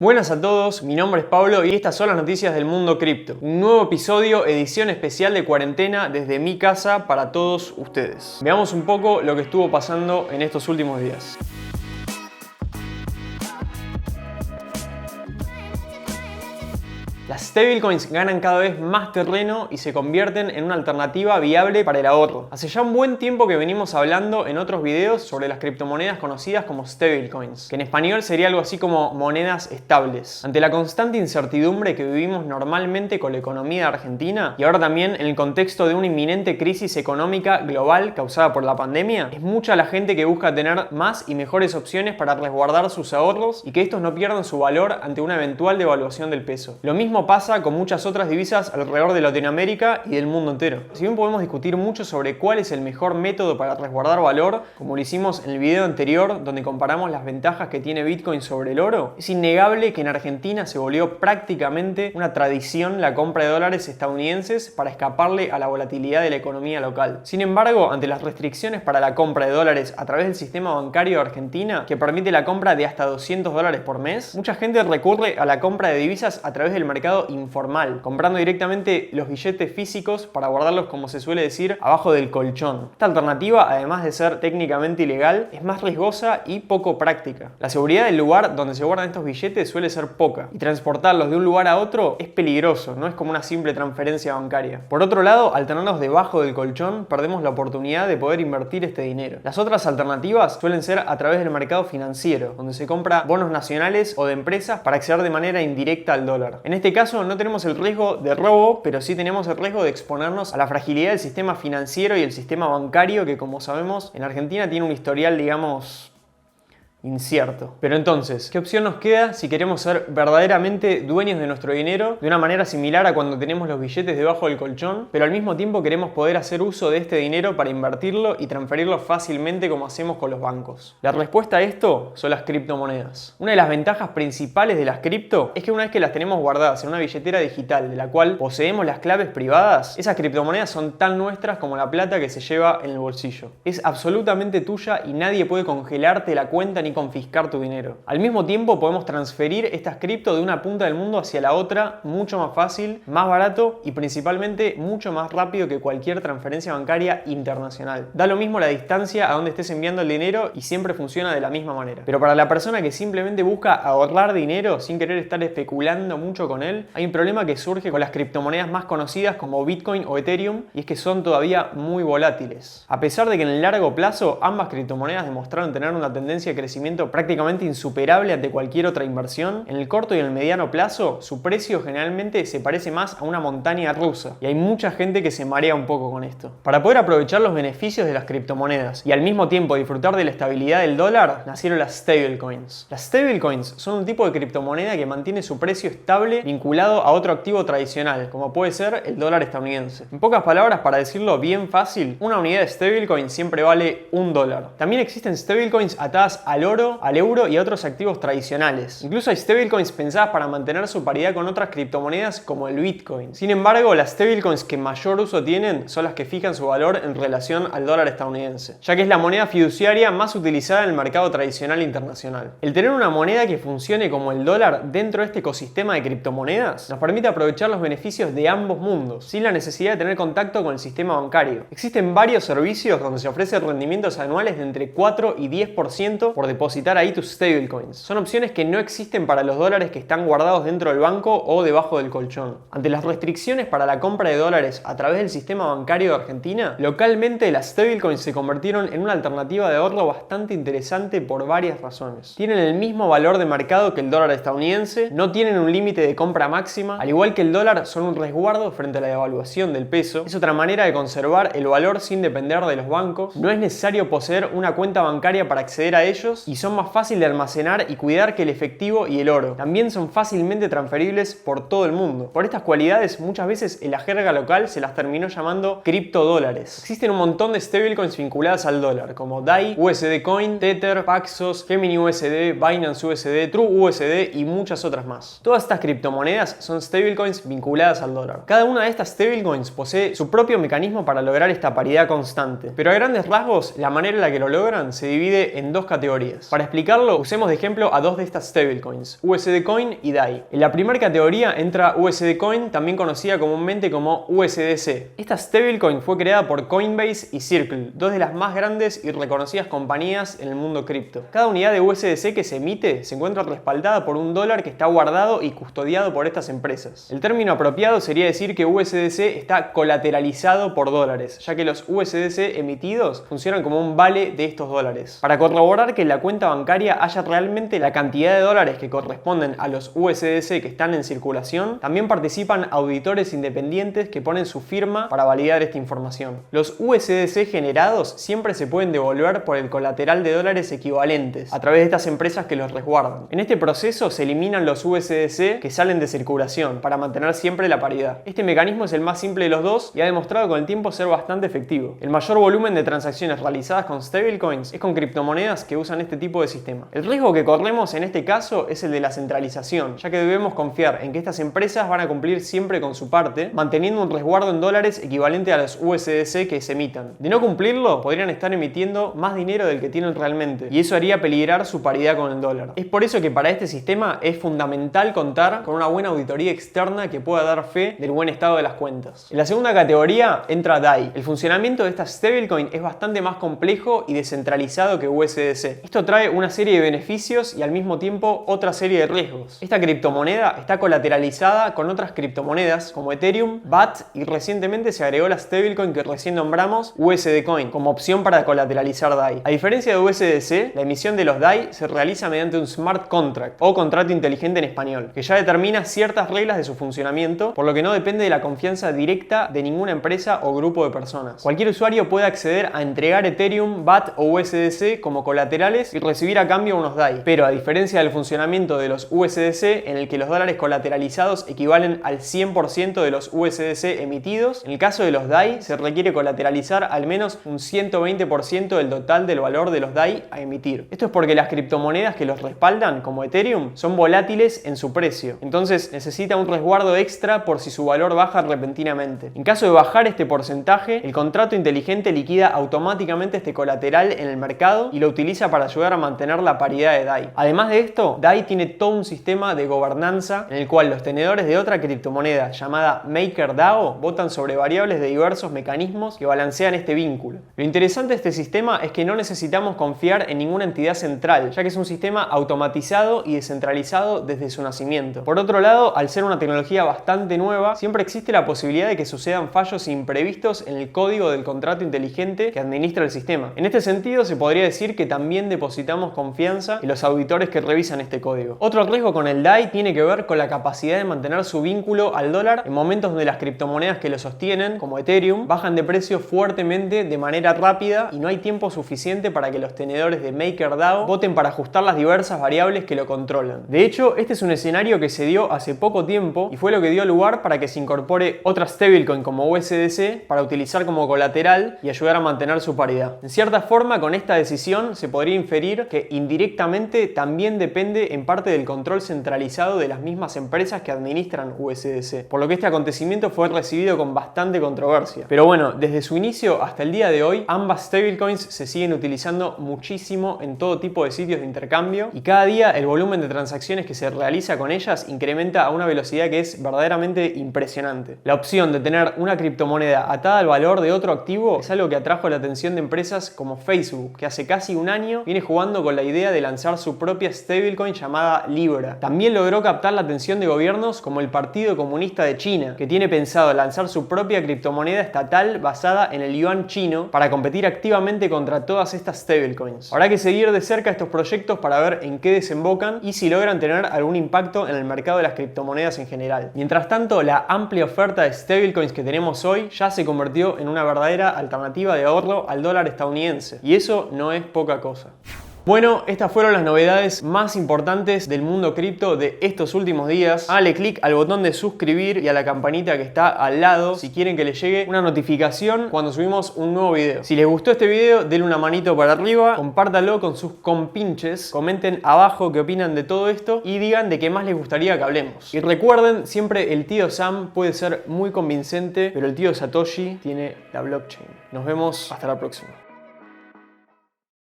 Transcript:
Buenas a todos, mi nombre es Pablo y estas son las noticias del mundo cripto. Un nuevo episodio, edición especial de cuarentena desde mi casa para todos ustedes. Veamos un poco lo que estuvo pasando en estos últimos días. Las stablecoins ganan cada vez más terreno y se convierten en una alternativa viable para el ahorro. Hace ya un buen tiempo que venimos hablando en otros videos sobre las criptomonedas conocidas como stablecoins, que en español sería algo así como monedas estables. Ante la constante incertidumbre que vivimos normalmente con la economía de Argentina y ahora también en el contexto de una inminente crisis económica global causada por la pandemia, es mucha la gente que busca tener más y mejores opciones para resguardar sus ahorros y que estos no pierdan su valor ante una eventual devaluación del peso. Lo mismo pasa con muchas otras divisas alrededor de Latinoamérica y del mundo entero. Si bien podemos discutir mucho sobre cuál es el mejor método para resguardar valor, como lo hicimos en el video anterior donde comparamos las ventajas que tiene Bitcoin sobre el oro, es innegable que en Argentina se volvió prácticamente una tradición la compra de dólares estadounidenses para escaparle a la volatilidad de la economía local. Sin embargo, ante las restricciones para la compra de dólares a través del sistema bancario de Argentina, que permite la compra de hasta $200 por mes, mucha gente recurre a la compra de divisas a través del mercado informal, comprando directamente los billetes físicos para guardarlos, como se suele decir, abajo del colchón. Esta alternativa, además de ser técnicamente ilegal, es más riesgosa y poco práctica. La seguridad del lugar donde se guardan estos billetes suele ser poca y transportarlos de un lugar a otro es peligroso, no es como una simple transferencia bancaria. Por otro lado, al tenerlos debajo del colchón, perdemos la oportunidad de poder invertir este dinero. Las otras alternativas suelen ser a través del mercado financiero, donde se compra bonos nacionales o de empresas para acceder de manera indirecta al dólar. En este caso no tenemos el riesgo de robo, pero sí tenemos el riesgo de exponernos a la fragilidad del sistema financiero y el sistema bancario, que como sabemos en Argentina tiene un historial, digamos, incierto. Pero entonces, ¿qué opción nos queda si queremos ser verdaderamente dueños de nuestro dinero de una manera similar a cuando tenemos los billetes debajo del colchón, pero al mismo tiempo queremos poder hacer uso de este dinero para invertirlo y transferirlo fácilmente como hacemos con los bancos? La respuesta a esto son las criptomonedas. Una de las ventajas principales de las cripto es que una vez que las tenemos guardadas en una billetera digital de la cual poseemos las claves privadas, esas criptomonedas son tan nuestras como la plata que se lleva en el bolsillo. Es absolutamente tuya y nadie puede congelarte la cuenta ni confiscar tu dinero. Al mismo tiempo podemos transferir estas cripto de una punta del mundo hacia la otra mucho más fácil, más barato y principalmente mucho más rápido que cualquier transferencia bancaria internacional. Da lo mismo la distancia a donde estés enviando el dinero y siempre funciona de la misma manera. Pero para la persona que simplemente busca ahorrar dinero sin querer estar especulando mucho con él, hay un problema que surge con las criptomonedas más conocidas como Bitcoin o Ethereum, y es que son todavía muy volátiles. A pesar de que en el largo plazo ambas criptomonedas demostraron tener una tendencia de crecimiento prácticamente insuperable ante cualquier otra inversión, en el corto y en el mediano plazo su precio generalmente se parece más a una montaña rusa y hay mucha gente que se marea un poco con esto. Para poder aprovechar los beneficios de las criptomonedas y al mismo tiempo disfrutar de la estabilidad del dólar, nacieron las stablecoins. Las stablecoins son un tipo de criptomoneda que mantiene su precio estable vinculado a otro activo tradicional, como puede ser el dólar estadounidense. En pocas palabras, para decirlo bien fácil, una unidad de stablecoin siempre vale $1. También existen stablecoins atadas al oro, al euro y a otros activos tradicionales. Incluso hay stablecoins pensadas para mantener su paridad con otras criptomonedas como el Bitcoin. Sin embargo, las stablecoins que mayor uso tienen son las que fijan su valor en relación al dólar estadounidense, ya que es la moneda fiduciaria más utilizada en el mercado tradicional internacional. El tener una moneda que funcione como el dólar dentro de este ecosistema de criptomonedas nos permite aprovechar los beneficios de ambos mundos, sin la necesidad de tener contacto con el sistema bancario. Existen varios servicios donde se ofrecen rendimientos anuales de entre 4 y 10% por depositar ahí tus stablecoins. Son opciones que no existen para los dólares que están guardados dentro del banco o debajo del colchón. Ante las restricciones para la compra de dólares a través del sistema bancario de Argentina, localmente las stablecoins se convirtieron en una alternativa de ahorro bastante interesante por varias razones. Tienen el mismo valor de mercado que el dólar estadounidense, no tienen un límite de compra máxima, al igual que el dólar son un resguardo frente a la devaluación del peso. Es otra manera de conservar el valor sin depender de los bancos. No es necesario poseer una cuenta bancaria para acceder a ellos y son más fáciles de almacenar y cuidar que el efectivo y el oro. También son fácilmente transferibles por todo el mundo. Por estas cualidades, muchas veces en la jerga local se las terminó llamando criptodólares. Existen un montón de stablecoins vinculadas al dólar, como DAI, USD Coin, Tether, Paxos, Gemini USD, Binance USD, True USD y muchas otras más. Todas estas criptomonedas son stablecoins vinculadas al dólar. Cada una de estas stablecoins posee su propio mecanismo para lograr esta paridad constante, pero a grandes rasgos la manera en la que lo logran se divide en dos categorías. categorías. Para explicarlo, usemos de ejemplo a dos de estas stablecoins, USD Coin y DAI. En la primera categoría entra USD Coin, también conocida comúnmente como USDC. Esta stablecoin fue creada por Coinbase y Circle, dos de las más grandes y reconocidas compañías en el mundo cripto. Cada unidad de USDC que se emite se encuentra respaldada por un dólar que está guardado y custodiado por estas empresas. El término apropiado sería decir que USDC está colateralizado por dólares, ya que los USDC emitidos funcionan como un vale de estos dólares. Para corroborar que en la cuenta bancaria haya realmente la cantidad de dólares que corresponden a los USDC que están en circulación, también participan auditores independientes que ponen su firma para validar esta información. Los USDC generados siempre se pueden devolver por el colateral de dólares equivalentes a través de estas empresas que los resguardan. En este proceso se eliminan los USDC que salen de circulación para mantener siempre la paridad. Este mecanismo es el más simple de los dos y ha demostrado con el tiempo ser bastante efectivo. El mayor volumen de transacciones realizadas con stablecoins es con criptomonedas que usan este tipo de sistema. El riesgo que corremos en este caso es el de la centralización, ya que debemos confiar en que estas empresas van a cumplir siempre con su parte, manteniendo un resguardo en dólares equivalente a los USDC que se emitan. De no cumplirlo, podrían estar emitiendo más dinero del que tienen realmente, y eso haría peligrar su paridad con el dólar. Es por eso que para este sistema es fundamental contar con una buena auditoría externa que pueda dar fe del buen estado de las cuentas. En la segunda categoría entra DAI. El funcionamiento de esta stablecoin es bastante más complejo y descentralizado que USDC. Esto trae una serie de beneficios y al mismo tiempo otra serie de riesgos. Esta criptomoneda está colateralizada con otras criptomonedas como Ethereum, BAT y recientemente se agregó la stablecoin que recién nombramos, USD Coin, como opción para colateralizar DAI. A diferencia de USDC, la emisión de los DAI se realiza mediante un smart contract o contrato inteligente en español, que ya determina ciertas reglas de su funcionamiento, por lo que no depende de la confianza directa de ninguna empresa o grupo de personas. Cualquier usuario puede acceder a entregar Ethereum, BAT o USDC como colaterales y recibir a cambio unos DAI. Pero a diferencia del funcionamiento de los USDC, en el que los dólares colateralizados equivalen al 100% de los USDC emitidos, en el caso de los DAI se requiere colateralizar al menos un 120% del total del valor de los DAI a emitir. Esto es porque las criptomonedas que los respaldan, como Ethereum, son volátiles en su precio. Entonces necesita un resguardo extra por si su valor baja repentinamente. En caso de bajar este porcentaje, el contrato inteligente liquida automáticamente este colateral en el mercado y lo utiliza para ayudar a mantener la paridad de DAI. Además de esto, DAI tiene todo un sistema de gobernanza en el cual los tenedores de otra criptomoneda llamada MakerDAO votan sobre variables de diversos mecanismos que balancean este vínculo. Lo interesante de este sistema es que no necesitamos confiar en ninguna entidad central, ya que es un sistema automatizado y descentralizado desde su nacimiento. Por otro lado, al ser una tecnología bastante nueva, siempre existe la posibilidad de que sucedan fallos imprevistos en el código del contrato inteligente que administra el sistema. En este sentido, se podría decir que también depositamos confianza en los auditores que revisan este código. Otro riesgo con el DAI tiene que ver con la capacidad de mantener su vínculo al dólar en momentos donde las criptomonedas que lo sostienen, como Ethereum, bajan de precio fuertemente de manera rápida y no hay tiempo suficiente para que los tenedores de MakerDAO voten para ajustar las diversas variables que lo controlan. De hecho, este es un escenario que se dio hace poco tiempo y fue lo que dio lugar para que se incorpore otra stablecoin como USDC para utilizar como colateral y ayudar a mantener su paridad. En cierta forma, con esta decisión se podría inferir que indirectamente también depende en parte del control centralizado de las mismas empresas que administran USDC, por lo que este acontecimiento fue recibido con bastante controversia. Pero bueno, desde su inicio hasta el día de hoy, ambas stablecoins se siguen utilizando muchísimo en todo tipo de sitios de intercambio y cada día el volumen de transacciones que se realiza con ellas incrementa a una velocidad que es verdaderamente impresionante. La opción de tener una criptomoneda atada al valor de otro activo es algo que atrajo la atención de empresas como Facebook, que hace casi un año viene jugando con la idea de lanzar su propia stablecoin llamada Libra. También logró captar la atención de gobiernos como el Partido Comunista de China, que tiene pensado lanzar su propia criptomoneda estatal basada en el yuan chino para competir activamente contra todas estas stablecoins. Habrá que seguir de cerca estos proyectos para ver en qué desembocan y si logran tener algún impacto en el mercado de las criptomonedas en general. Mientras tanto, la amplia oferta de stablecoins que tenemos hoy ya se convirtió en una verdadera alternativa de ahorro al dólar estadounidense, y eso no es poca cosa. Bueno, estas fueron las novedades más importantes del mundo cripto de estos últimos días. Háganle clic al botón de suscribir y a la campanita que está al lado si quieren que les llegue una notificación cuando subimos un nuevo video. Si les gustó este video, denle una manito para arriba, compártanlo con sus compinches, comenten abajo qué opinan de todo esto y digan de qué más les gustaría que hablemos. Y recuerden, siempre el tío Sam puede ser muy convincente, pero el tío Satoshi tiene la blockchain. Nos vemos hasta la próxima.